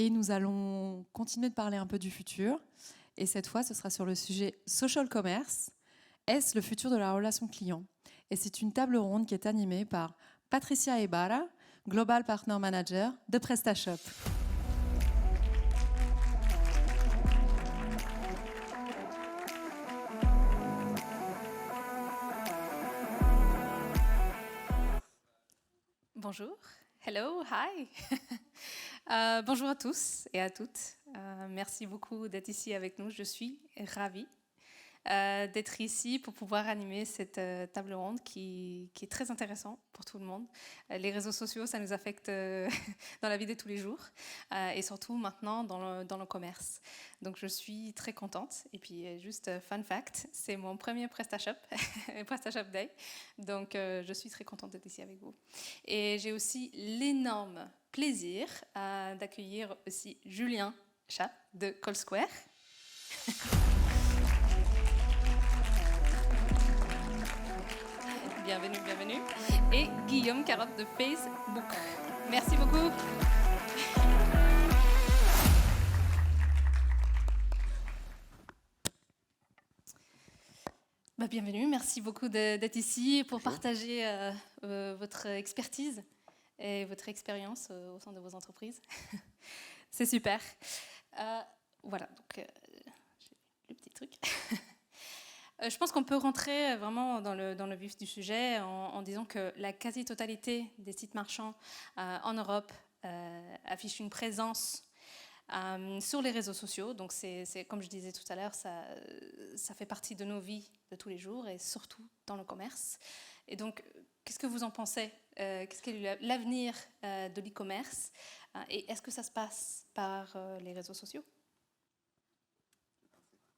Et nous allons continuer de parler un peu du futur. Et cette fois, ce sera sur le sujet social commerce. Est-ce le futur de la relation client? Et c'est une table ronde qui est animée par Patricia Ibarra, Global Partner Manager de PrestaShop. Bonjour, hello, hi. Bonjour à tous et à toutes. Merci beaucoup d'être ici avec nous. Je suis ravie d'être ici pour pouvoir animer cette table ronde qui est très intéressante pour tout le monde. Les réseaux sociaux, ça nous affecte dans la vie de tous les jours et surtout maintenant dans le commerce. Donc je suis très contente. Et puis juste fun fact, c'est mon premier PrestaShop, PrestaShop Day. Donc je suis très contente d'être ici avec vous. Et j'ai aussi l'énorme plaisir d'accueillir aussi Julien Chat de Call Square. Bienvenue, bienvenue. Et Guillaume Carotte de Facebook. Merci beaucoup. Bienvenue, merci beaucoup d'être ici pour partager votre expertise et votre expérience au sein de vos entreprises. C'est super. Voilà, donc j'ai le petit truc. Je pense qu'on peut rentrer vraiment dans le vif du sujet en disant que la quasi-totalité des sites marchands en Europe affichent une présence sur les réseaux sociaux. Donc c'est comme je disais tout à l'heure, ça fait partie de nos vies de tous les jours et surtout dans le commerce. Et donc, qu'est-ce que vous en pensez? Qu'est-ce qu'est l'avenir de l'e-commerce? Et est-ce que ça se passe par les réseaux sociaux?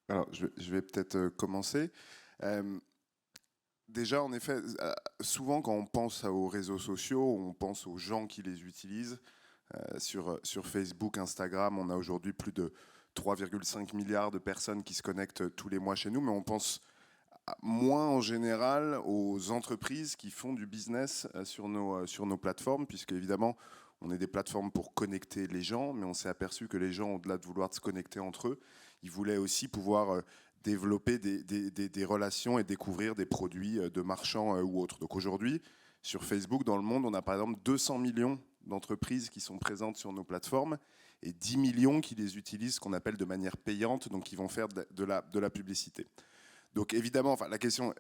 Alors, je vais peut-être commencer. Déjà, en effet, souvent quand on pense aux réseaux sociaux, on pense aux gens qui les utilisent. Sur Facebook, Instagram, on a aujourd'hui plus de 3,5 milliards de personnes qui se connectent tous les mois chez nous, mais on pense moins en général aux entreprises qui font du business sur nos plateformes, puisque évidemment, on est des plateformes pour connecter les gens, mais on s'est aperçu que les gens, au-delà de vouloir se connecter entre eux, ils voulaient aussi pouvoir développer des relations et découvrir des produits de marchands ou autres. Donc aujourd'hui, sur Facebook, dans le monde, on a par exemple 200 millions d'entreprises qui sont présentes sur nos plateformes et 10 millions qui les utilisent, ce qu'on appelle de manière payante, donc qui vont faire de la publicité. Donc évidemment, la question,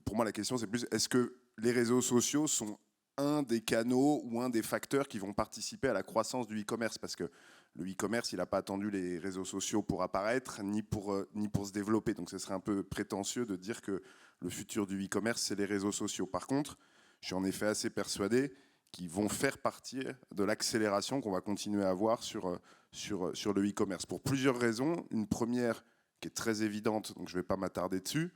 pour moi la question c'est plus, est-ce que les réseaux sociaux sont un des canaux ou un des facteurs qui vont participer à la croissance du e-commerce? Parce que le e-commerce, il n'a pas attendu les réseaux sociaux pour apparaître, ni pour se développer. Donc ce serait un peu prétentieux de dire que le futur du e-commerce, c'est les réseaux sociaux. Par contre, je suis en effet assez persuadé qu'ils vont faire partie de l'accélération qu'on va continuer à avoir sur le e-commerce. Pour plusieurs raisons. Une première qui est très évidente, donc je ne vais pas m'attarder dessus,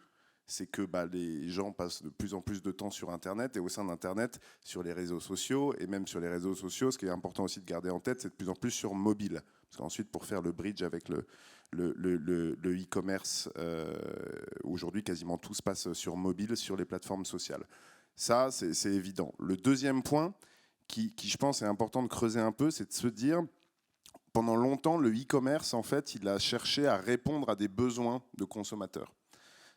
c'est que les gens passent de plus en plus de temps sur Internet et au sein d'Internet, sur les réseaux sociaux, et même sur les réseaux sociaux, ce qui est important aussi de garder en tête, c'est de plus en plus sur mobile. Parce qu'ensuite, pour faire le bridge avec le e-commerce, aujourd'hui, quasiment tout se passe sur mobile, sur les plateformes sociales. Ça, c'est évident. Le deuxième point, qui je pense est important de creuser un peu, c'est de se dire, pendant longtemps, le e-commerce, en fait, il a cherché à répondre à des besoins de consommateurs.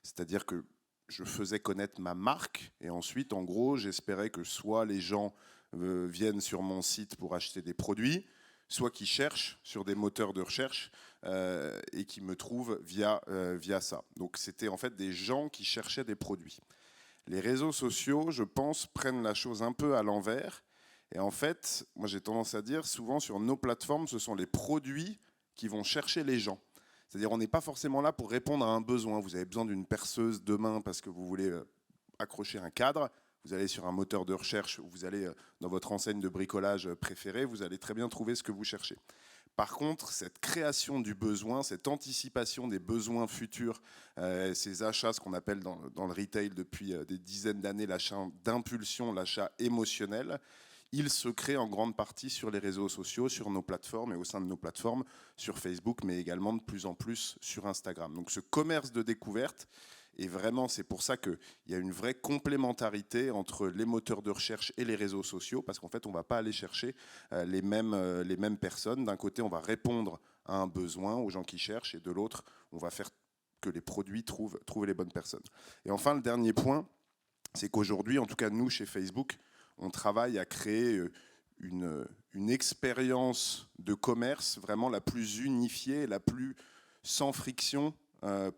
C'est-à-dire que je faisais connaître ma marque et ensuite, en gros, j'espérais que soit les gens viennent sur mon site pour acheter des produits, soit qu'ils cherchent sur des moteurs de recherche et qui me trouvent via ça. Donc c'était en fait des gens qui cherchaient des produits. Les réseaux sociaux, je pense, prennent la chose un peu à l'envers. Et en fait, moi j'ai tendance à dire, souvent sur nos plateformes, ce sont les produits qui vont chercher les gens. C'est-à-dire on n'est pas forcément là pour répondre à un besoin. Vous avez besoin d'une perceuse demain parce que vous voulez accrocher un cadre. Vous allez sur un moteur de recherche ou vous allez dans votre enseigne de bricolage préférée, vous allez très bien trouver ce que vous cherchez. Par contre, cette création du besoin, cette anticipation des besoins futurs, ces achats, ce qu'on appelle dans le retail depuis des dizaines d'années, l'achat d'impulsion, l'achat émotionnel, il se crée en grande partie sur les réseaux sociaux, sur nos plateformes et au sein de nos plateformes, sur Facebook, mais également de plus en plus sur Instagram. Donc ce commerce de découverte Et vraiment, c'est pour ça qu'il y a une vraie complémentarité entre les moteurs de recherche et les réseaux sociaux, parce qu'en fait, on ne va pas aller chercher les mêmes personnes. D'un côté, on va répondre à un besoin aux gens qui cherchent, et de l'autre, on va faire que les produits trouvent les bonnes personnes. Et enfin, le dernier point, c'est qu'aujourd'hui, en tout cas nous, chez Facebook, on travaille à créer une expérience de commerce vraiment la plus unifiée, la plus sans friction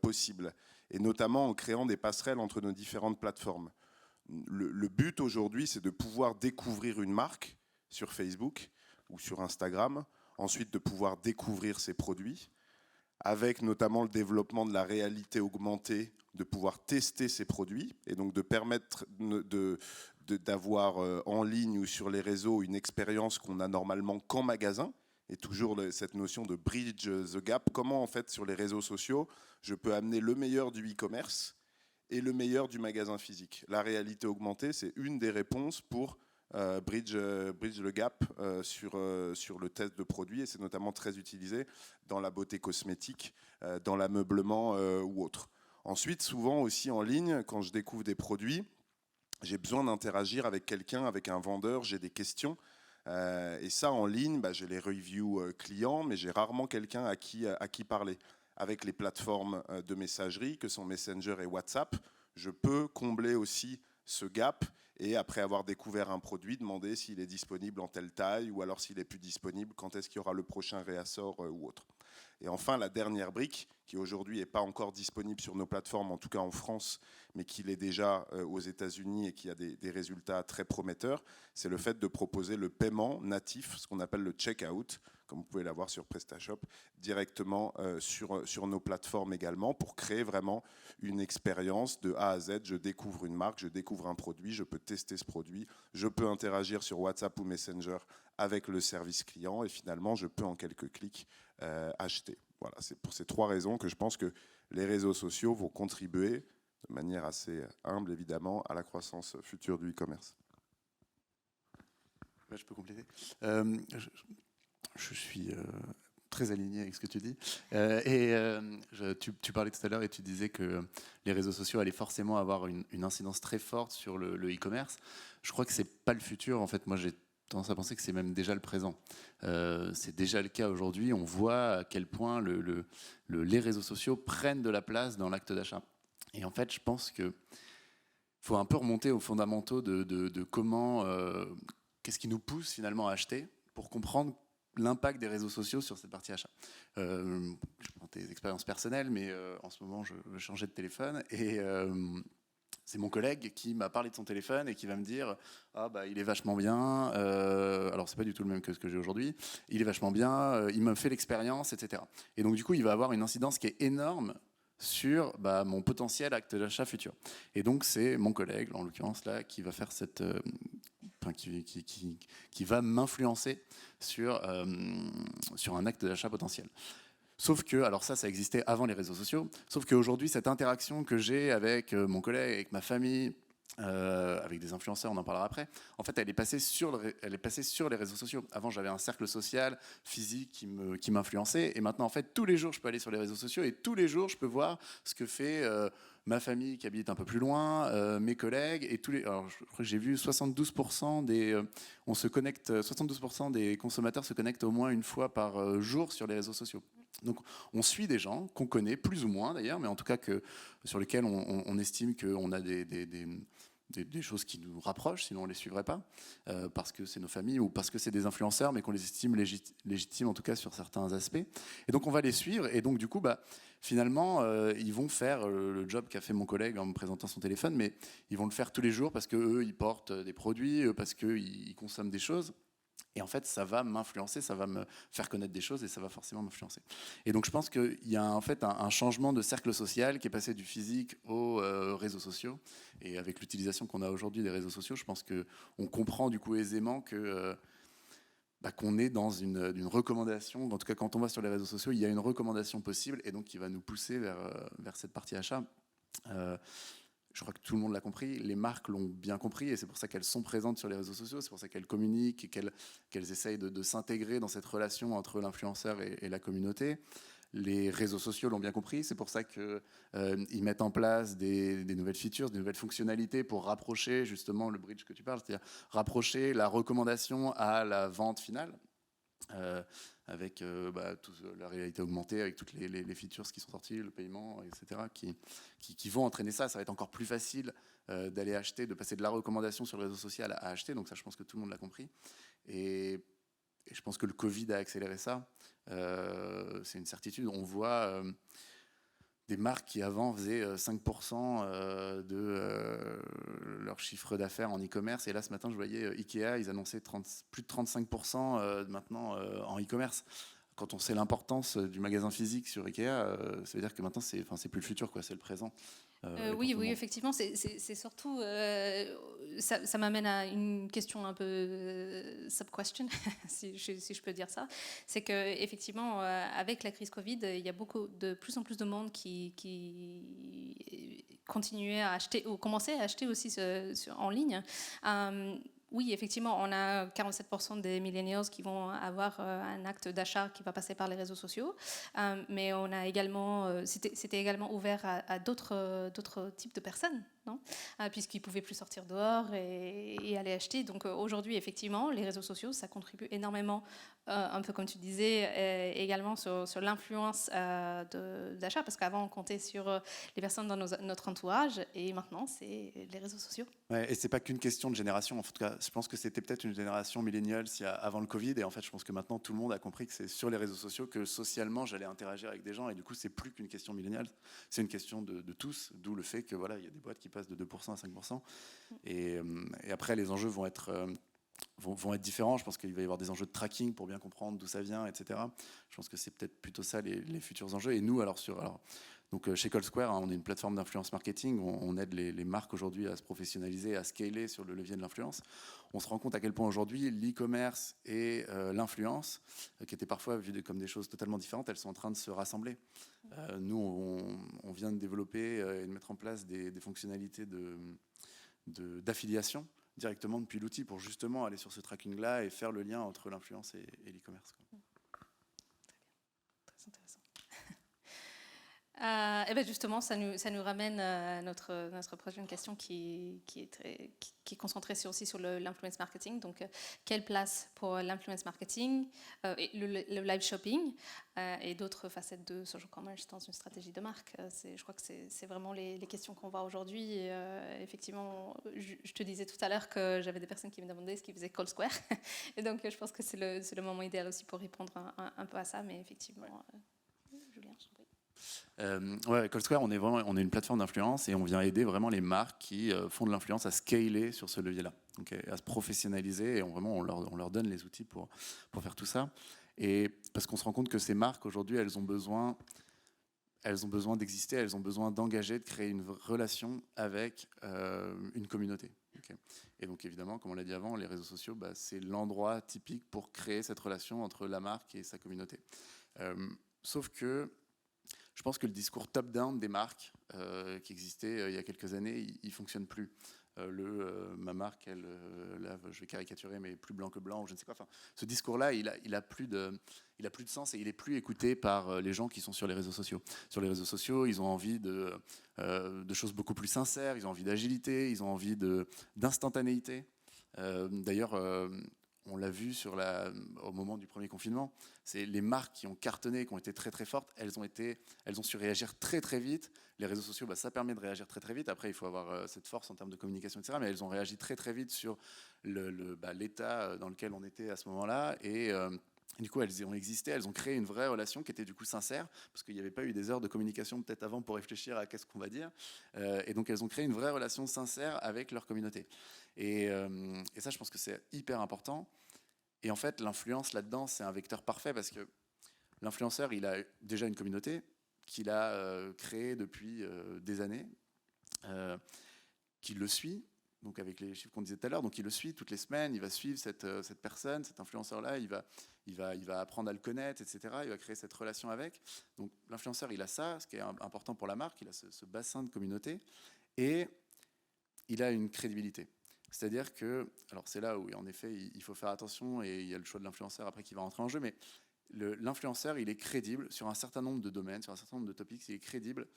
possible, et notamment en créant des passerelles entre nos différentes plateformes. Le but aujourd'hui, c'est de pouvoir découvrir une marque sur Facebook ou sur Instagram, ensuite de pouvoir découvrir ses produits, avec notamment le développement de la réalité augmentée, de pouvoir tester ses produits, et donc de permettre d'avoir en ligne ou sur les réseaux une expérience qu'on a normalement qu'en magasin, et toujours cette notion de bridge the gap. Comment en fait sur les réseaux sociaux je peux amener le meilleur du e-commerce et le meilleur du magasin physique. La réalité augmentée, c'est une des réponses pour bridge le gap sur le test de produits, et c'est notamment très utilisé dans la beauté cosmétique, dans l'ameublement ou autre. Ensuite, souvent aussi en ligne, quand je découvre des produits, j'ai besoin d'interagir avec quelqu'un, avec un vendeur, j'ai des questions. Et ça, en ligne, j'ai les reviews clients, mais j'ai rarement quelqu'un à qui parler. Avec les plateformes de messagerie, que sont Messenger et WhatsApp, je peux combler aussi ce gap, et après avoir découvert un produit, demander s'il est disponible en telle taille, ou alors s'il n'est plus disponible, quand est-ce qu'il y aura le prochain réassort ou autre. Et enfin, la dernière brique, qui aujourd'hui n'est pas encore disponible sur nos plateformes, en tout cas en France, mais qui l'est déjà aux États-Unis et qui a des résultats très prometteurs, c'est le fait de proposer le paiement natif, ce qu'on appelle le checkout, comme vous pouvez l'avoir sur PrestaShop, directement sur nos plateformes également, pour créer vraiment une expérience de A à Z. Je découvre une marque, je découvre un produit, je peux tester ce produit, je peux interagir sur WhatsApp ou Messenger avec le service client, et finalement, je peux en quelques clics acheter. Voilà, c'est pour ces trois raisons que je pense que les réseaux sociaux vont contribuer, de manière assez humble évidemment, à la croissance future du e-commerce. Ouais, je peux compléter. Je suis très aligné avec ce que tu dis. Tu parlais tout à l'heure et tu disais que les réseaux sociaux allaient forcément avoir une incidence très forte sur le e-commerce. Je crois que c'est pas le futur. En fait, moi, j'ai tendance à penser que c'est même déjà le présent. C'est déjà le cas aujourd'hui. On voit à quel point les réseaux sociaux prennent de la place dans l'acte d'achat. Et en fait, je pense qu'il faut un peu remonter aux fondamentaux de comment, qu'est-ce qui nous pousse finalement à acheter, pour comprendre l'impact des réseaux sociaux sur cette partie achat. Je prends des expériences personnelles, mais en ce moment, je changeais de téléphone, et c'est mon collègue qui m'a parlé de son téléphone et qui va me dire « Ah il est vachement bien, alors c'est pas du tout le même que ce que j'ai aujourd'hui, il est vachement bien, il me fait l'expérience, etc. » Et donc du coup, il va avoir une incidence qui est énorme sur mon potentiel acte d'achat futur. Et donc c'est mon collègue, en l'occurrence là, qui va faire qui va m'influencer sur un acte d'achat potentiel. Sauf que, alors ça existait avant les réseaux sociaux, sauf qu'aujourd'hui, cette interaction que j'ai avec mon collègue, avec ma famille, avec des influenceurs, on en parlera après, en fait, elle est passée sur les réseaux sociaux. Avant, j'avais un cercle social, physique qui m'influençait, et maintenant, en fait, tous les jours, je peux aller sur les réseaux sociaux, et tous les jours, je peux voir ce que fait ma famille qui habite un peu plus loin, mes collègues, et alors, je crois que j'ai vu 72% des consommateurs se connectent au moins une fois par jour sur les réseaux sociaux. Donc on suit des gens qu'on connaît, plus ou moins d'ailleurs, mais en tout cas sur lesquels on estime qu'on a des choses qui nous rapprochent, sinon on ne les suivrait pas, parce que c'est nos familles ou parce que c'est des influenceurs, mais qu'on les estime légitimes en tout cas sur certains aspects. Et donc on va les suivre, et donc du coup, finalement, ils vont faire le job qu'a fait mon collègue en me présentant son téléphone, mais ils vont le faire tous les jours parce qu'eux, ils portent des produits, parce qu'ils consomment des choses. Et en fait, ça va m'influencer, ça va me faire connaître des choses, et ça va forcément m'influencer. Et donc, je pense qu'il y a en fait un changement de cercle social qui est passé du physique aux réseaux sociaux. Et avec l'utilisation qu'on a aujourd'hui des réseaux sociaux, je pense qu'on comprend du coup aisément qu'on est dans une recommandation. En tout cas, quand on va sur les réseaux sociaux, il y a une recommandation possible, et donc qui va nous pousser vers cette partie achat. Je crois que tout le monde l'a compris, les marques l'ont bien compris, et c'est pour ça qu'elles sont présentes sur les réseaux sociaux, c'est pour ça qu'elles communiquent et qu'elles essayent de s'intégrer dans cette relation entre l'influenceur et la communauté. Les réseaux sociaux l'ont bien compris, c'est pour ça qu'ils mettent en place des nouvelles features, des nouvelles fonctionnalités pour rapprocher justement le bridge que tu parles, c'est-à-dire rapprocher la recommandation à la vente finale. Avec la réalité augmentée, avec toutes les features qui sont sorties, le paiement, etc., qui vont entraîner ça. Ça va être encore plus facile d'aller acheter, de passer de la recommandation sur le réseau social à acheter. Donc ça, je pense que tout le monde l'a compris. Et je pense que le Covid a accéléré ça. C'est une certitude. On voit des marques qui avant faisaient 5% de leur chiffre d'affaires en e-commerce. Et là, ce matin, je voyais Ikea, ils annonçaient plus de 35% maintenant en e-commerce. Quand on sait l'importance du magasin physique sur Ikea, ça veut dire que maintenant, c'est plus le futur, quoi, c'est le présent. Oui, effectivement, c'est surtout, ça m'amène à une question un peu sub-question, si je peux dire ça. C'est qu'effectivement, avec la crise Covid, il y a de plus en plus de monde qui continuait à acheter, ou commençait à acheter aussi en ligne. Oui, effectivement, on a 47% des millennials qui vont avoir un acte d'achat qui va passer par les réseaux sociaux, mais on a également, c'était également ouvert à d'autres types de personnes, non, puisqu'ils ne pouvaient plus sortir dehors et aller acheter. Donc aujourd'hui, effectivement, les réseaux sociaux, ça contribue énormément, un peu comme tu disais, également sur l'influence d'achat, parce qu'avant, on comptait sur les personnes dans notre entourage, et maintenant, c'est les réseaux sociaux. Ouais, et c'est pas qu'une question de génération. En tout cas, je pense que c'était peut-être une génération milléniale avant le Covid. Et en fait, je pense que maintenant, tout le monde a compris que c'est sur les réseaux sociaux que socialement, j'allais interagir avec des gens. Et du coup, c'est plus qu'une question milléniale. C'est une question de tous. D'où le fait que voilà, il y a des boîtes qui passent de 2% à 5%. Et après, les enjeux vont être différents. Je pense qu'il va y avoir des enjeux de tracking pour bien comprendre d'où ça vient, etc. Je pense que c'est peut-être plutôt ça les futurs enjeux. Et nous, donc chez Cold Square, on est une plateforme d'influence marketing. On aide les marques aujourd'hui à se professionnaliser, à scaler sur le levier de l'influence. On se rend compte à quel point aujourd'hui l'e-commerce et l'influence, qui étaient parfois vues comme des choses totalement différentes, elles sont en train de se rassembler. Nous, on vient de développer et de mettre en place des fonctionnalités d'affiliation directement depuis l'outil pour justement aller sur ce tracking-là et faire le lien entre l'influence et l'e-commerce. Très intéressant. Et ben justement, ça nous ramène à notre prochaine question qui est concentrée aussi sur l'influence marketing. Donc, quelle place pour l'influence marketing, le live shopping et d'autres facettes de social commerce dans une stratégie de marque? Je crois que c'est vraiment les questions qu'on voit aujourd'hui. Et, effectivement, je te disais tout à l'heure que j'avais des personnes qui me demandaient ce qu'ils faisaient Cold Square. Et donc, je pense que c'est le moment idéal aussi pour répondre un peu à ça. Mais effectivement, Julien, je t'en prie. Cold Square, on est une plateforme d'influence et on vient aider vraiment les marques qui font de l'influence à scaler sur ce levier-là, à se professionnaliser et on leur donne les outils pour faire tout ça. Et parce qu'on se rend compte que ces marques aujourd'hui, elles ont besoin d'exister, elles ont besoin d'engager, de créer une relation avec une communauté. Et donc évidemment, comme on l'a dit avant, les réseaux sociaux, c'est l'endroit typique pour créer cette relation entre la marque et sa communauté. Sauf que je pense que le discours top-down des marques qui existait il y a quelques années, il ne fonctionne plus. Ma marque, elle lave, je vais caricaturer, mais plus blanc que blanc, ou je ne sais quoi. Enfin, ce discours-là, il a plus de sens et il n'est plus écouté par les gens qui sont sur les réseaux sociaux. Sur les réseaux sociaux, ils ont envie de choses beaucoup plus sincères, ils ont envie d'agilité, ils ont envie d'instantanéité. D'ailleurs, on l'a vu au moment du premier confinement, c'est les marques qui ont cartonné, qui ont été très très fortes, elles ont su réagir très très vite. Les réseaux sociaux, ça permet de réagir très très vite. Après, il faut avoir cette force en termes de communication, etc. Mais elles ont réagi très très vite sur l'état dans lequel on était à ce moment-là. Et du coup, elles ont existé, elles ont créé une vraie relation qui était du coup sincère, parce qu'il n'y avait pas eu des heures de communication peut-être avant pour réfléchir à qu'est-ce qu'on va dire. Et donc, elles ont créé une vraie relation sincère avec leur communauté. Et ça, je pense que c'est hyper important. Et en fait, l'influence là-dedans, c'est un vecteur parfait parce que l'influenceur, il a déjà une communauté qu'il a créée depuis des années, qui le suit, donc avec les chiffres qu'on disait tout à l'heure, donc il le suit toutes les semaines, il va suivre cette personne, cet influenceur-là, il va apprendre à le connaître, etc. Il va créer cette relation avec. Donc l'influenceur, il a ça, ce qui est important pour la marque, il a ce bassin de communauté, et il a une crédibilité. C'est-à-dire que, alors c'est là où en effet il faut faire attention et il y a le choix de l'influenceur après qui va rentrer en jeu, mais l'influenceur, il est crédible sur un certain nombre de domaines, sur un certain nombre de topics, il est crédible.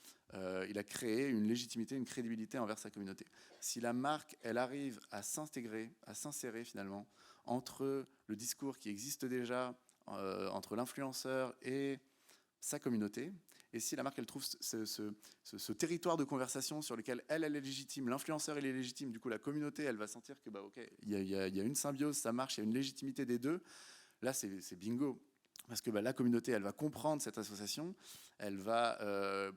Il a créé une légitimité, une crédibilité envers sa communauté. Si la marque, elle arrive à s'intégrer, à s'insérer finalement entre le discours qui existe déjà, entre l'influenceur et sa communauté, et si la marque, elle trouve ce territoire de conversation sur lequel elle est légitime, l'influenceur, il est légitime, du coup, la communauté, elle va sentir que, ok, il y a une symbiose, ça marche, il y a une légitimité des deux, là, c'est bingo. Parce que la communauté, elle va comprendre cette association, elle va,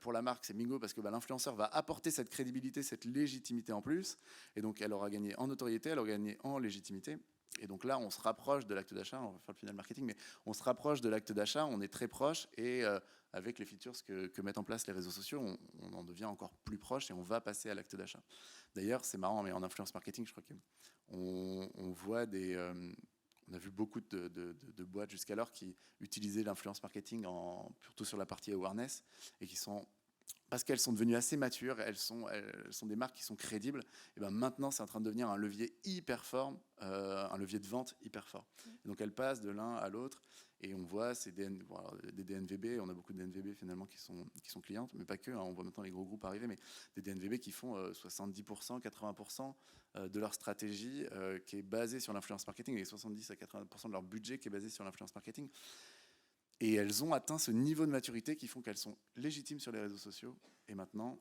pour la marque, c'est bingo, parce que l'influenceur va apporter cette crédibilité, cette légitimité en plus, et donc elle aura gagné en notoriété, elle aura gagné en légitimité. Et donc là, on se rapproche de l'acte d'achat, on va faire le final marketing, mais on se rapproche de l'acte d'achat, on est très proche, et avec les features que mettent en place les réseaux sociaux, on en devient encore plus proche et on va passer à l'acte d'achat. D'ailleurs, c'est marrant, mais en influence marketing, je crois qu'on voit on a vu beaucoup de boîtes jusqu'alors qui utilisaient l'influence marketing surtout sur la partie awareness et qui sont, parce qu'elles sont devenues assez matures, elles sont des marques qui sont crédibles, et ben maintenant c'est en train de devenir un levier hyper fort, un levier de vente hyper fort. Et donc elles passent de l'un à l'autre et on voit des DNVB, on a beaucoup de DNVB finalement qui sont clientes, mais pas que, hein, on voit maintenant les gros groupes arriver, mais des DNVB qui font 70%, 80% de leur stratégie qui est basée sur l'influence marketing, et 70 à 80% de leur budget qui est basé sur l'influence marketing. Et elles ont atteint ce niveau de maturité qui font qu'elles sont légitimes sur les réseaux sociaux. Et maintenant,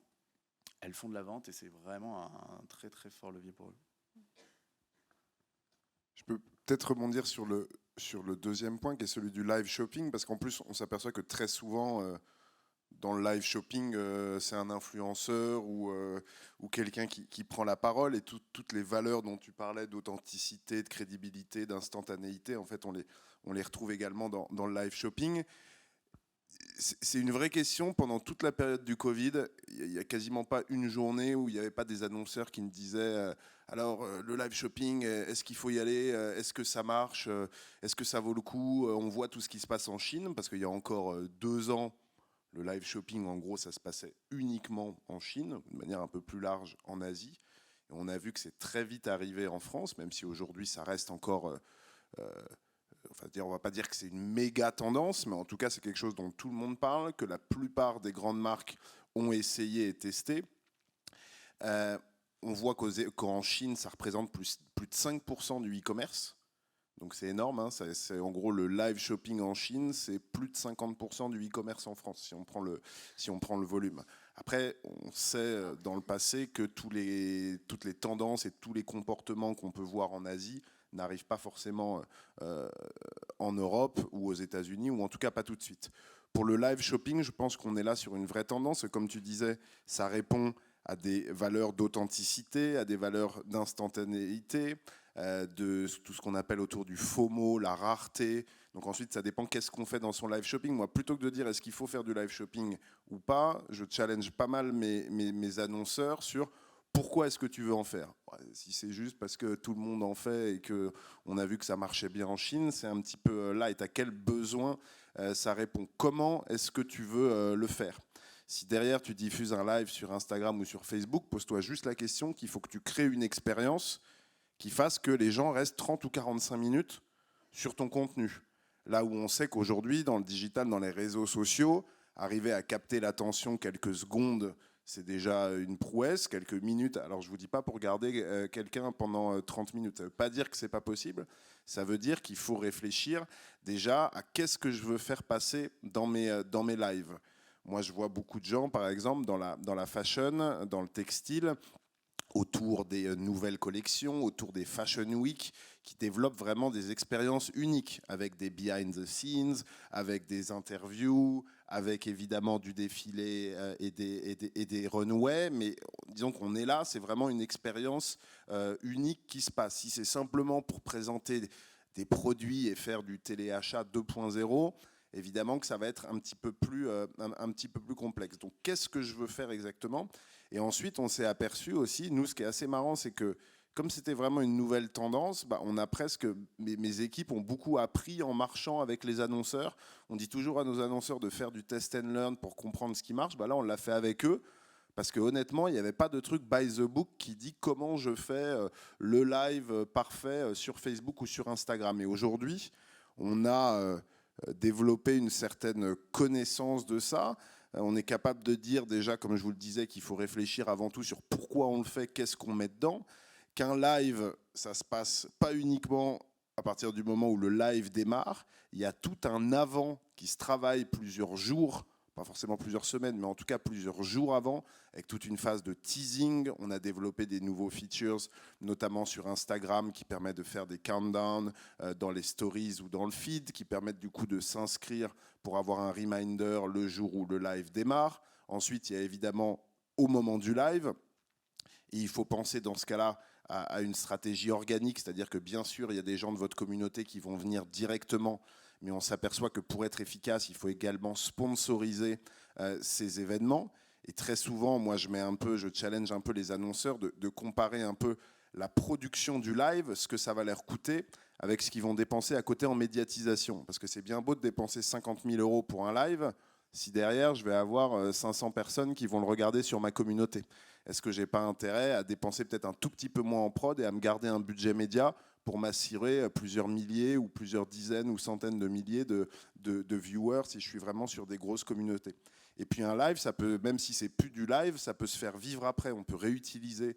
elles font de la vente et c'est vraiment un très très fort levier pour eux. Je peux peut-être rebondir sur le deuxième point qui est celui du live shopping, parce qu'en plus on s'aperçoit que très souvent dans le live shopping c'est un influenceur ou quelqu'un qui prend la parole, et toutes les valeurs dont tu parlais d'authenticité, de crédibilité, d'instantanéité, en fait on les retrouve également dans le live shopping. C'est une vraie question. Pendant toute la période du Covid, il n'y a quasiment pas une journée où il n'y avait pas des annonceurs qui me disaient alors le live shopping, est-ce qu'il faut y aller, est-ce que ça marche, est-ce que ça vaut le coup. On voit tout ce qui se passe en Chine, parce qu'il y a encore 2 ans, le live shopping, en gros, ça se passait uniquement en Chine, de manière un peu plus large en Asie. Et on a vu que c'est très vite arrivé en France, même si aujourd'hui ça reste encore... on ne va pas dire que c'est une méga tendance, mais en tout cas c'est quelque chose dont tout le monde parle, que la plupart des grandes marques ont essayé et testé. On voit qu'en Chine, ça représente plus de 5% du e-commerce. Donc c'est énorme, hein. C'est en gros le live shopping en Chine, c'est plus de 50% du e-commerce en France, si on prend le volume. Après, on sait dans le passé que toutes les tendances et tous les comportements qu'on peut voir en Asie n'arrivent pas forcément en Europe ou aux États-Unis, ou en tout cas pas tout de suite. Pour le live shopping, je pense qu'on est là sur une vraie tendance. Comme tu disais, ça répond à des valeurs d'authenticité, à des valeurs d'instantanéité, de tout ce qu'on appelle autour du FOMO, la rareté. Donc ensuite, ça dépend qu'est-ce qu'on fait dans son live shopping. Moi, plutôt que de dire est-ce qu'il faut faire du live shopping ou pas, je challenge pas mal mes annonceurs sur pourquoi est-ce que tu veux en faire. Si c'est juste parce que tout le monde en fait et qu'on a vu que ça marchait bien en Chine, c'est un petit peu light. À quel besoin ça répond? Comment est-ce que tu veux le faire? Si derrière tu diffuses un live sur Instagram ou sur Facebook, pose-toi juste la question qu'il faut que tu crées une expérience qui fasse que les gens restent 30 ou 45 minutes sur ton contenu. Là où on sait qu'aujourd'hui, dans le digital, dans les réseaux sociaux, arriver à capter l'attention quelques secondes, c'est déjà une prouesse. Quelques minutes, alors je ne vous dis pas pour garder quelqu'un pendant 30 minutes. Ça ne veut pas dire que ce n'est pas possible. Ça veut dire qu'il faut réfléchir déjà à qu'est-ce que je veux faire passer dans mes lives. Moi, je vois beaucoup de gens, par exemple, dans la fashion, dans le textile, autour des nouvelles collections, autour des Fashion Week, qui développent vraiment des expériences uniques, avec des behind the scenes, avec des interviews, avec évidemment du défilé et des runways, mais disons qu'on est là, c'est vraiment une expérience unique qui se passe. Si c'est simplement pour présenter des produits et faire du téléachat 2.0, évidemment que ça va être un petit peu plus complexe. Donc qu'est-ce que je veux faire exactement? Et ensuite, on s'est aperçu aussi, nous, ce qui est assez marrant, c'est que comme c'était vraiment une nouvelle tendance, on a presque, mes équipes ont beaucoup appris en marchant avec les annonceurs. On dit toujours à nos annonceurs de faire du test and learn pour comprendre ce qui marche. Là, on l'a fait avec eux, parce que honnêtement, il n'y avait pas de truc by the book qui dit comment je fais le live parfait sur Facebook ou sur Instagram. Et aujourd'hui, on a développer une certaine connaissance de ça. On est capable de dire déjà, comme je vous le disais, qu'il faut réfléchir avant tout sur pourquoi on le fait, qu'est-ce qu'on met dedans. Qu'un live, ça se passe pas uniquement à partir du moment où le live démarre. Il y a tout un avant qui se travaille plusieurs jours, pas forcément plusieurs semaines, mais en tout cas plusieurs jours avant, avec toute une phase de teasing. On a développé des nouveaux features, notamment sur Instagram, qui permettent de faire des countdowns dans les stories ou dans le feed, qui permettent du coup de s'inscrire pour avoir un reminder le jour où le live démarre. Ensuite, il y a évidemment au moment du live. Et il faut penser dans ce cas-là à une stratégie organique, c'est-à-dire que bien sûr, il y a des gens de votre communauté qui vont venir directement, mais on s'aperçoit que pour être efficace, il faut également sponsoriser ces événements. Et très souvent, moi, je challenge un peu les annonceurs de comparer un peu la production du live, ce que ça va leur coûter, avec ce qu'ils vont dépenser à côté en médiatisation. Parce que c'est bien beau de dépenser 50 000 € pour un live, si derrière, je vais avoir 500 personnes qui vont le regarder sur ma communauté. Est-ce que je n'ai pas intérêt à dépenser peut-être un tout petit peu moins en prod et à me garder un budget média pour m'assurer plusieurs milliers ou plusieurs dizaines ou centaines de milliers de viewers si je suis vraiment sur des grosses communautés. Et puis un live, ça peut, même si c'est plus du live, ça peut se faire vivre après. On peut réutiliser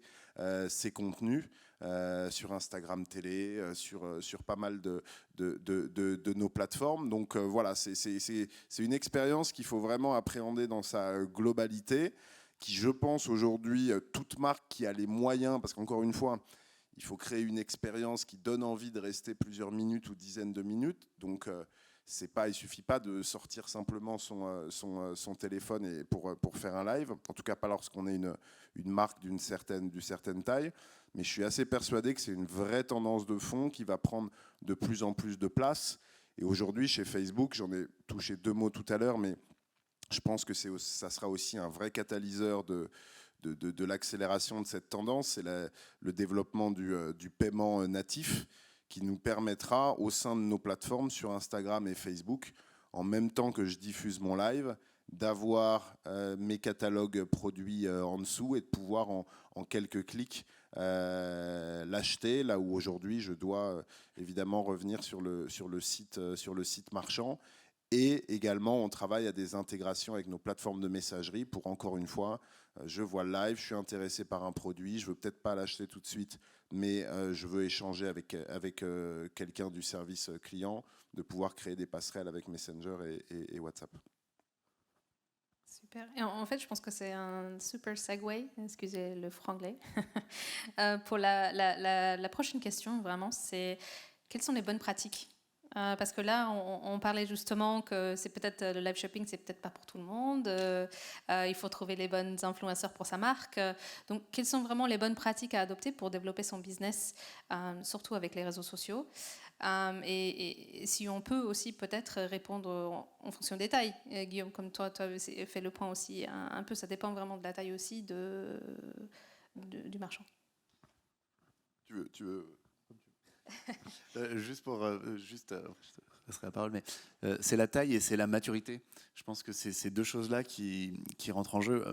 ces contenus sur Instagram télé, sur pas mal de nos plateformes. Donc voilà, c'est une expérience qu'il faut vraiment appréhender dans sa globalité, qui je pense aujourd'hui, toute marque qui a les moyens, parce qu'encore une fois, il faut créer une expérience qui donne envie de rester plusieurs minutes ou dizaines de minutes. Donc il ne suffit pas de sortir simplement son téléphone pour faire un live, en tout cas pas lorsqu'on est une marque d'une certaine taille. Mais je suis assez persuadé que c'est une vraie tendance de fond qui va prendre de plus en plus de place. Et aujourd'hui, chez Facebook, j'en ai touché 2 mots tout à l'heure, mais je pense que ça sera aussi un vrai catalyseur de l'accélération de cette tendance. C'est le développement du paiement natif qui nous permettra, au sein de nos plateformes sur Instagram et Facebook, en même temps que je diffuse mon live, d'avoir mes catalogues produits en dessous et de pouvoir en quelques clics l'acheter, là où aujourd'hui je dois évidemment revenir sur le site marchand. Et également, on travaille à des intégrations avec nos plateformes de messagerie pour, encore une fois, je vois le live, je suis intéressé par un produit, je ne veux peut-être pas l'acheter tout de suite, mais je veux échanger avec quelqu'un du service client, de pouvoir créer des passerelles avec Messenger et WhatsApp. Super. Et en fait, je pense que c'est un super segue, excusez le franglais, pour la prochaine question, vraiment, c'est quelles sont les bonnes pratiques? Parce que là, on parlait justement que c'est peut-être le live shopping, c'est peut-être pas pour tout le monde. Il faut trouver les bons influenceurs pour sa marque. Donc, quelles sont vraiment les bonnes pratiques à adopter pour développer son business, surtout avec les réseaux sociaux? Et si on peut aussi peut-être répondre en fonction des tailles. Guillaume, comme toi, tu as fait le point aussi un peu. Ça dépend vraiment de la taille aussi du marchand. Tu veux je passerai la parole, mais c'est la taille et c'est la maturité. Je pense que c'est ces 2 choses-là qui rentrent en jeu.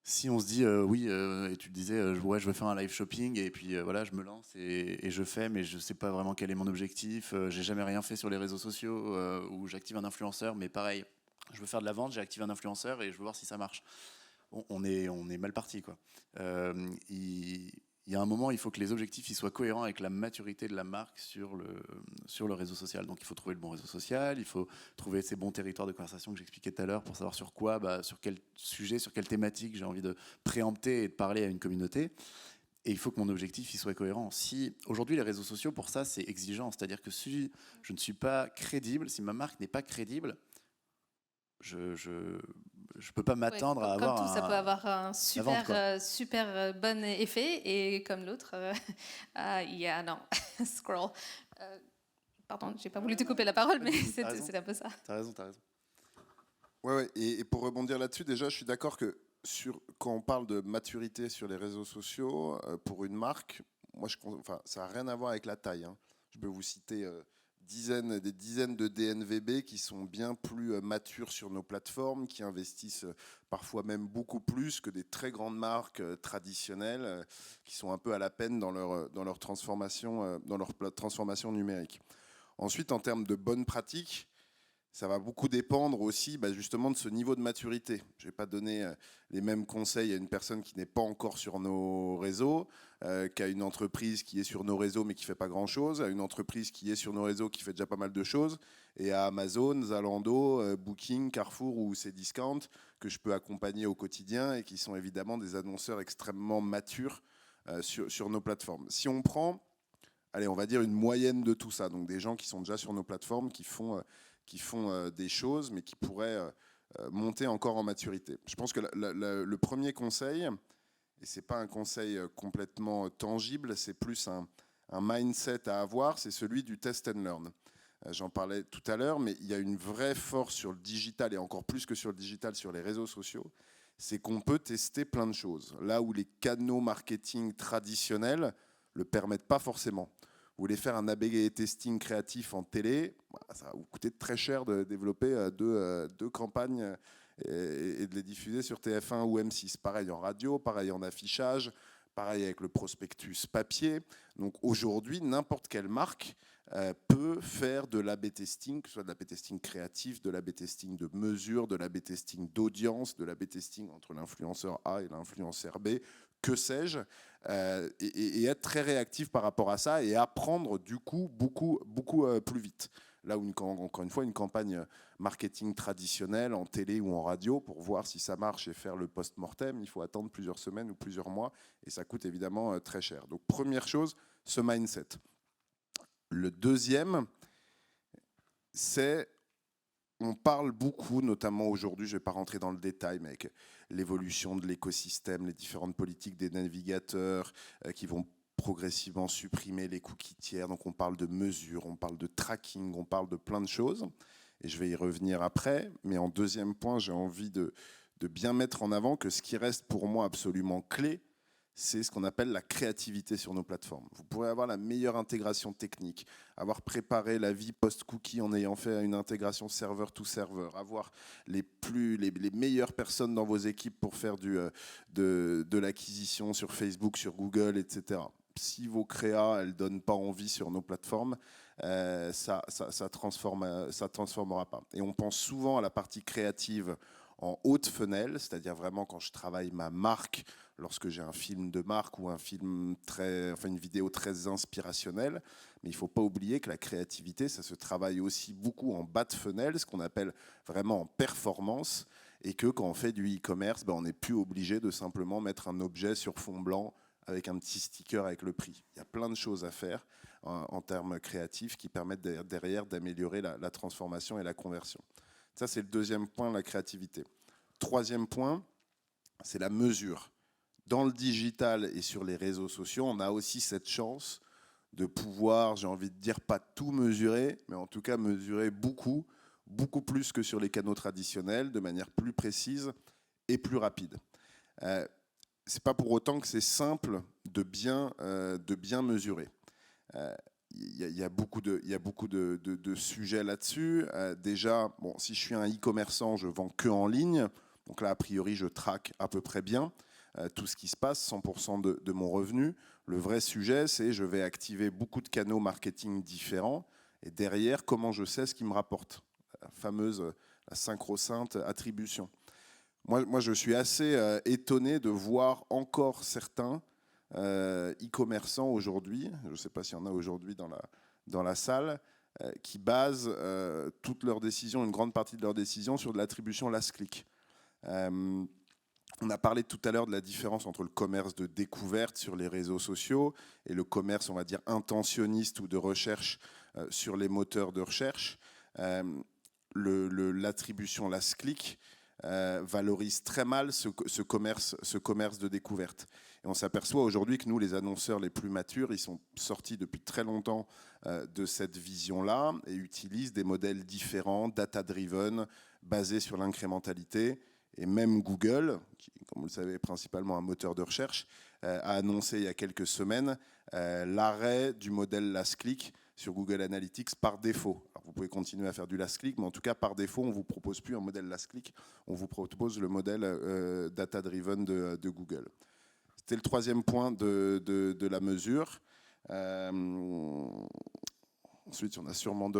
Si on se dit oui, et tu le disais, je veux faire un live shopping et puis voilà, je me lance et je fais, mais je sais pas vraiment quel est mon objectif. J'ai jamais rien fait sur les réseaux sociaux où j'active un influenceur, mais pareil, je veux faire de la vente, j'ai activé un influenceur et je veux voir si ça marche. On est mal parti, quoi. Il y a un moment, il faut que les objectifs ils soient cohérents avec la maturité de la marque sur le réseau social. Donc il faut trouver le bon réseau social, il faut trouver ces bons territoires de conversation que j'expliquais tout à l'heure pour savoir sur quoi, sur quel sujet, sur quelle thématique j'ai envie de préempter et de parler à une communauté. Et il faut que mon objectif il soit cohérent. Si aujourd'hui les réseaux sociaux, pour ça, c'est exigeant. C'est-à-dire que si je ne suis pas crédible, si ma marque n'est pas crédible, je peux pas m'attendre à avoir comme tout, ça peut avoir un super bon effet, et comme l'autre, non, scroll. Pardon, j'ai pas voulu te couper la parole, mais c'est un peu ça. T'as raison. Ouais. Et pour rebondir là-dessus, déjà, je suis d'accord que quand on parle de maturité sur les réseaux sociaux, pour une marque, ça n'a rien à voir avec la taille. Hein. Je peux vous citer des dizaines de DNVB qui sont bien plus matures sur nos plateformes, qui investissent parfois même beaucoup plus que des très grandes marques traditionnelles qui sont un peu à la peine dans leur transformation numérique. Ensuite, en termes de bonnes pratiques, ça va beaucoup dépendre aussi justement de ce niveau de maturité. Je ne vais pas donner les mêmes conseils à une personne qui n'est pas encore sur nos réseaux, qu'à une entreprise qui est sur nos réseaux mais qui ne fait pas grand-chose, à une entreprise qui est sur nos réseaux qui fait déjà pas mal de choses, et à Amazon, Zalando, Booking, Carrefour ou Cdiscount, que je peux accompagner au quotidien et qui sont évidemment des annonceurs extrêmement matures sur nos plateformes. Si on prend, allez, on va dire une moyenne de tout ça, donc des gens qui sont déjà sur nos plateformes, qui font des choses, mais qui pourraient monter encore en maturité. Je pense que le premier conseil, et ce n'est pas un conseil complètement tangible, c'est plus un mindset à avoir, c'est celui du test and learn. J'en parlais tout à l'heure, mais il y a une vraie force sur le digital, et encore plus que sur le digital, sur les réseaux sociaux, c'est qu'on peut tester plein de choses, là où les canaux marketing traditionnels ne le permettent pas forcément. Vous voulez faire un A/B testing créatif en télé, ça va vous coûter très cher de développer deux campagnes et de les diffuser sur TF1 ou M6. Pareil en radio, pareil en affichage, pareil avec le prospectus papier. Donc aujourd'hui, n'importe quelle marque peut faire de l'A/B testing, que ce soit de l'A/B testing créatif, de l'A/B testing de mesure, de l'A/B testing d'audience, de l'A/B testing entre l'influenceur A et l'influenceur B, que sais-je, et être très réactif par rapport à ça et apprendre du coup beaucoup plus vite. Là où, encore une fois, une campagne marketing traditionnelle en télé ou en radio, pour voir si ça marche et faire le post-mortem, il faut attendre plusieurs semaines ou plusieurs mois, et ça coûte évidemment très cher. Donc première chose, ce mindset. Le deuxième, c'est, on parle beaucoup, notamment aujourd'hui, je ne vais pas rentrer dans le détail, mais avec l'évolution de l'écosystème, les différentes politiques des navigateurs qui vont progressivement supprimer les cookies tiers. Donc on parle de mesures, on parle de tracking, on parle de plein de choses. Et je vais y revenir après. Mais en deuxième point, j'ai envie de bien mettre en avant que ce qui reste pour moi absolument clé, c'est ce qu'on appelle la créativité sur nos plateformes. Vous pourrez avoir la meilleure intégration technique, avoir préparé la vie post-cookie en ayant fait une intégration serveur-to-serveur, avoir les meilleures personnes dans vos équipes pour faire de l'acquisition sur Facebook, sur Google, etc. Si vos créas, elles ne donnent pas envie sur nos plateformes, ça transformera pas. Et on pense souvent à la partie créative en haute fenêtre, c'est-à-dire vraiment quand je travaille ma marque, lorsque j'ai un film de marque ou une vidéo très inspirationnelle. Mais il ne faut pas oublier que la créativité, ça se travaille aussi beaucoup en bas de fenêtre, ce qu'on appelle vraiment en performance, et que quand on fait du e-commerce, on n'est plus obligé de simplement mettre un objet sur fond blanc avec un petit sticker avec le prix. Il y a plein de choses à faire en termes créatifs qui permettent derrière d'améliorer la transformation et la conversion. Ça, c'est le deuxième point, la créativité. Troisième point, c'est la mesure. Dans le digital et sur les réseaux sociaux, on a aussi cette chance de pouvoir, j'ai envie de dire, pas tout mesurer, mais en tout cas mesurer beaucoup plus que sur les canaux traditionnels, de manière plus précise et plus rapide. C'est pas pour autant que c'est simple de bien mesurer. Il y a beaucoup de sujets là-dessus. Déjà, si je suis un e-commerçant, je vends que en ligne. Donc là, a priori, je traque à peu près bien tout ce qui se passe, 100% de mon revenu. Le vrai sujet, c'est je vais activer beaucoup de canaux marketing différents. Et derrière, comment je sais ce qui me rapporte. La fameuse, la synchro-sainte attribution. Moi, je suis assez étonné de voir encore certains e-commerçants aujourd'hui, je ne sais pas s'il y en a aujourd'hui dans la salle, qui basent toutes leurs décisions, une grande partie de leurs décisions sur de l'attribution last click. On a parlé tout à l'heure de la différence entre le commerce de découverte sur les réseaux sociaux et le commerce, on va dire, intentionniste ou de recherche sur les moteurs de recherche. L'attribution last click valorise très mal ce commerce de découverte. Et on s'aperçoit aujourd'hui que nous, les annonceurs les plus matures, ils sont sortis depuis très longtemps de cette vision-là et utilisent des modèles différents, data-driven, basés sur l'incrémentalité. Et même Google, qui, comme vous le savez, est principalement un moteur de recherche, a annoncé il y a quelques semaines l'arrêt du modèle last click sur Google Analytics par défaut. Alors vous pouvez continuer à faire du last click, mais en tout cas, par défaut, on ne vous propose plus un modèle last click, on vous propose le modèle data-driven de Google. C'était le troisième point de la mesure. Ensuite, il y en a sûrement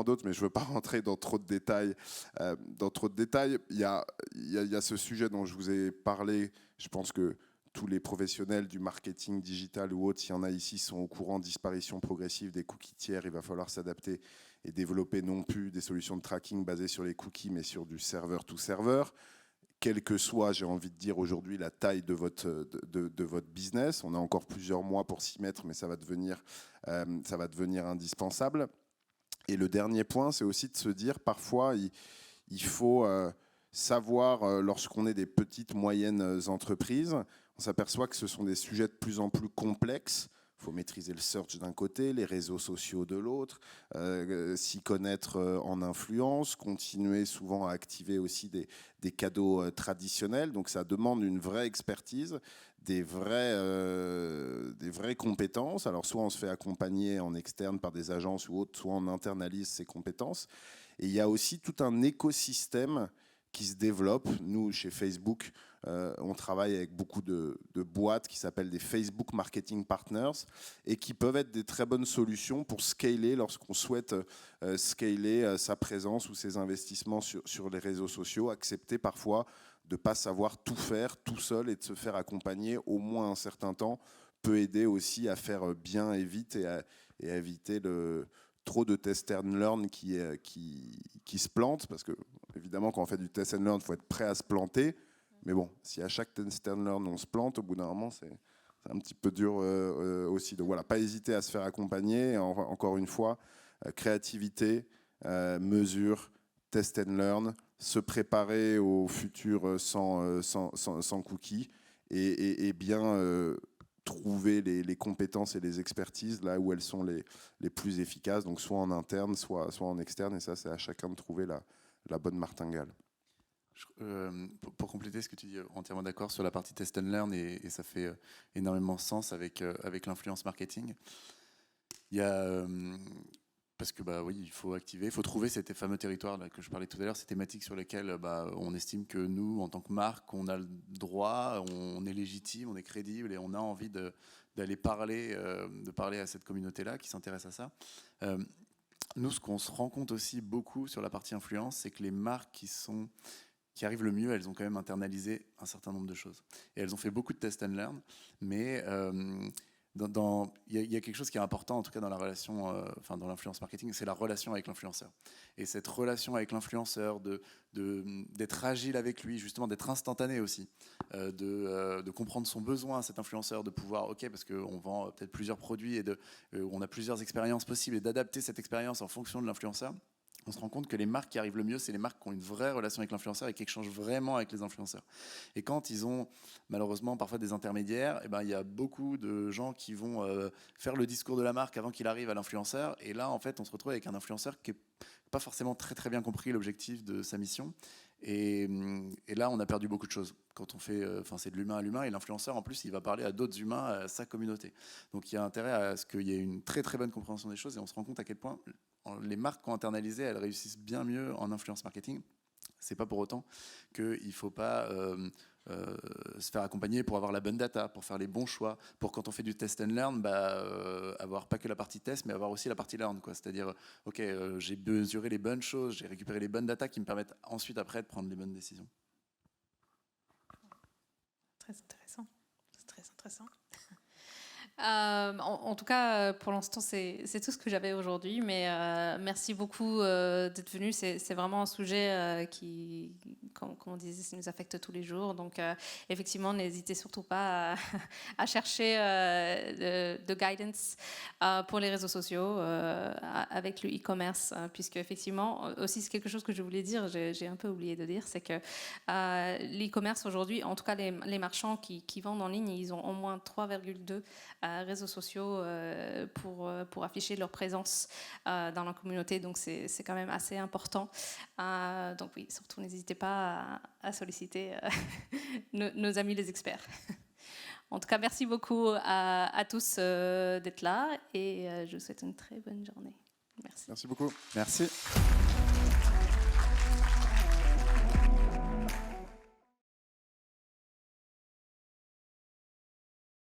d'autres, mais je ne veux pas rentrer dans trop de détails. Il y a ce sujet dont je vous ai parlé. Je pense que tous les professionnels du marketing digital ou autres, s'il y en a ici, sont au courant de disparition progressive des cookies tiers. Il va falloir s'adapter et développer non plus des solutions de tracking basées sur les cookies, mais sur du serveur to serveur. Quelle que soit, j'ai envie de dire aujourd'hui, la taille de votre business. On a encore plusieurs mois pour s'y mettre, mais ça va devenir indispensable. Et le dernier point, c'est aussi de se dire, parfois, il faut savoir, lorsqu'on est des petites, moyennes entreprises, on s'aperçoit que ce sont des sujets de plus en plus complexes. Il faut maîtriser le search d'un côté, les réseaux sociaux de l'autre, s'y connaître en influence, continuer souvent à activer aussi des cadeaux traditionnels. Donc ça demande une vraie expertise, des vraies compétences. Alors soit on se fait accompagner en externe par des agences ou autres, soit on internalise ces compétences. Et il y a aussi tout un écosystème qui se développe. Nous, chez Facebook, on travaille avec beaucoup de boîtes qui s'appellent des Facebook Marketing Partners et qui peuvent être des très bonnes solutions pour scaler lorsqu'on souhaite scaler sa présence ou ses investissements sur les réseaux sociaux, accepter parfois de ne pas savoir tout faire tout seul et de se faire accompagner au moins un certain temps peut aider aussi à faire bien et vite et à éviter trop de test and learn qui se plantent, parce que évidemment quand on fait du test and learn, il faut être prêt à se planter, mais bon, si à chaque test and learn on se plante, au bout d'un moment c'est un petit peu dur aussi. Donc voilà, pas hésiter à se faire accompagner, encore une fois, créativité, mesure, test and learn, se préparer au futur sans cookies et bien trouver les compétences et les expertises là où elles sont les plus efficaces, donc soit en interne, soit en externe, et ça c'est à chacun de trouver la bonne martingale. Pour compléter ce que tu dis, entièrement d'accord sur la partie test and learn, et ça fait énormément sens avec l'influence marketing. Il y a parce que oui, il faut activer, il faut trouver ces fameux territoires là, que je parlais tout à l'heure, ces thématiques sur lesquelles on estime que nous, en tant que marque, on a le droit, on est légitime, on est crédible et on a envie d'aller parler à cette communauté-là qui s'intéresse à ça. Nous, ce qu'on se rend compte aussi beaucoup sur la partie influence, c'est que les marques qui arrivent le mieux, elles ont quand même internalisé un certain nombre de choses. Et elles ont fait beaucoup de test and learn, mais il y a quelque chose qui est important, en tout cas dans la relation, dans l'influence marketing, c'est la relation avec l'influenceur. Et cette relation avec l'influenceur, d'être agile avec lui, justement d'être instantané aussi, de comprendre son besoin à cet influenceur, de pouvoir, parce qu'on vend peut-être plusieurs produits et on a plusieurs expériences possibles, et d'adapter cette expérience en fonction de l'influenceur. On se rend compte que les marques qui arrivent le mieux, c'est les marques qui ont une vraie relation avec l'influenceur et qui échangent vraiment avec les influenceurs. Et quand ils ont malheureusement parfois des intermédiaires, il y a beaucoup de gens qui vont faire le discours de la marque avant qu'il arrive à l'influenceur. Et là, en fait, on se retrouve avec un influenceur qui n'a pas forcément très, très bien compris l'objectif de sa mission. Et là, on a perdu beaucoup de choses. Quand on fait, c'est de l'humain à l'humain, et l'influenceur, en plus, il va parler à d'autres humains, à sa communauté. Donc, il y a intérêt à ce qu'il y ait une très, très bonne compréhension des choses, et on se rend compte à quel point les marques qui ont internalisé, elles réussissent bien mieux en influence marketing. C'est pas pour autant qu'il ne faut pas se faire accompagner pour avoir la bonne data, pour faire les bons choix, pour quand on fait du test and learn, avoir pas que la partie test, mais avoir aussi la partie learn, quoi. C'est-à-dire, j'ai mesuré les bonnes choses, j'ai récupéré les bonnes data qui me permettent ensuite après de prendre les bonnes décisions. Très intéressant. C'est très intéressant. En tout cas, pour l'instant, c'est tout ce que j'avais aujourd'hui. Mais merci beaucoup d'être venu. C'est vraiment un sujet qui, comme on disait, ça nous affecte tous les jours. Donc, effectivement, n'hésitez surtout pas à chercher de guidance pour les réseaux sociaux avec le e-commerce, puisque effectivement, aussi c'est quelque chose que je voulais dire, j'ai un peu oublié de dire, c'est que l'e-commerce aujourd'hui, en tout cas les marchands qui vendent en ligne, ils ont au moins 3,2 réseaux sociaux pour afficher leur présence dans la communauté, donc c'est quand même assez important. Donc oui, surtout n'hésitez pas à solliciter nos amis les experts. En tout cas, merci beaucoup à tous d'être là, et je vous souhaite une très bonne journée. Merci. Merci beaucoup. Merci.